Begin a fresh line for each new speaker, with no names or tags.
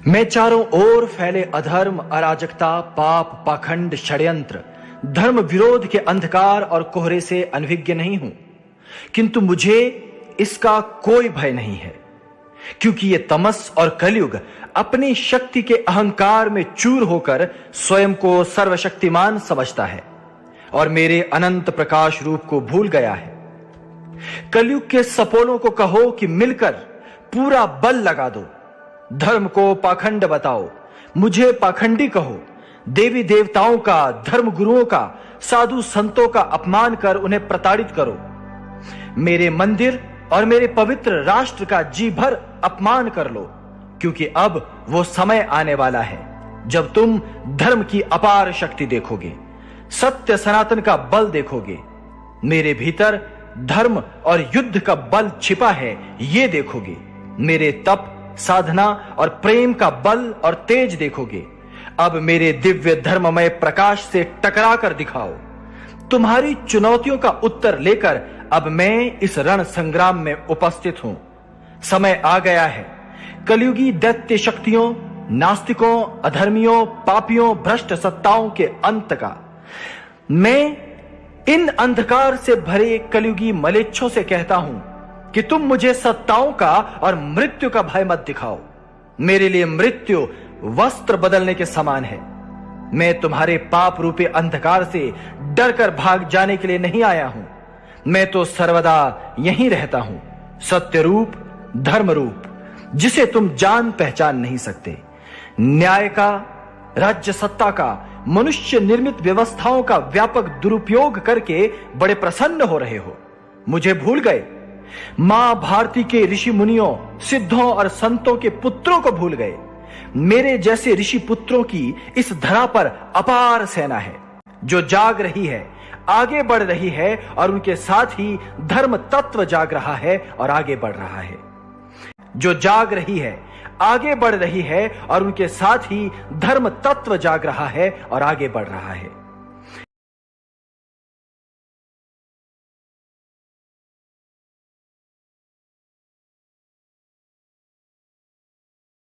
मैं चारों ओर फैले अधर्म, अराजकता, पाप, पाखंड, षड्यंत्र, धर्म विरोध के अंधकार और कोहरे से अनभिज्ञ नहीं हूं, किंतु मुझे इसका कोई भय नहीं है, क्योंकि ये तमस और कलयुग अपनी शक्ति के अहंकार में चूर होकर स्वयं को सर्वशक्तिमान समझता है और मेरे अनंत प्रकाश रूप को भूल गया है। कलयुग के सपोलों को कहो कि मिलकर पूरा बल लगा दो, धर्म को पाखंड बताओ, मुझे पाखंडी कहो, देवी देवताओं का, धर्म गुरुओं का, साधु संतों का अपमान कर उन्हें प्रताड़ित करो, मेरे मंदिर और मेरे पवित्र राष्ट्र का जी भर अपमान कर लो, क्योंकि अब वो समय आने वाला है जब तुम धर्म की अपार शक्ति देखोगे, सत्य सनातन का बल देखोगे, मेरे भीतर धर्म और युद्ध का बल छिपा है ये देखोगे, मेरे तप, साधना और प्रेम का बल और तेज देखोगे। अब मेरे दिव्य धर्ममय प्रकाश से टकरा कर दिखाओ। तुम्हारी चुनौतियों का उत्तर लेकर अब मैं इस रण संग्राम में उपस्थित हूं। समय आ गया है कलयुगी दैत्य शक्तियों, नास्तिकों, अधर्मियों, पापियों, भ्रष्ट सत्ताओं के अंत का। मैं इन अंधकार से भरे कलयुगी मलेच्छों से कहता हूं कि तुम मुझे सत्ताओं का और मृत्यु का भय मत दिखाओ। मेरे लिए मृत्यु वस्त्र बदलने के समान है। मैं तुम्हारे पाप रूपी अंधकार से डरकर भाग जाने के लिए नहीं आया हूं। मैं तो सर्वदा यहीं रहता हूं, सत्य रूप, धर्म रूप, जिसे तुम जान पहचान नहीं सकते। न्याय का, राज्य सत्ता का, मनुष्य निर्मित व्यवस्थाओं का व्यापक दुरुपयोग करके बड़े प्रसन्न हो रहे हो। मुझे भूल गए। मां भारती के ऋषि मुनियों, सिद्धों और संतों के पुत्रों को भूल गए। मेरे जैसे ऋषि पुत्रों की इस धरा पर अपार सेना है, जो जाग रही है, आगे बढ़ रही है, और उनके साथ ही धर्म तत्व जाग रहा है और आगे बढ़ रहा है। जो जाग रही है, आगे बढ़ रही है, और उनके साथ ही धर्म तत्व जाग रहा है और आगे बढ़ रहा है।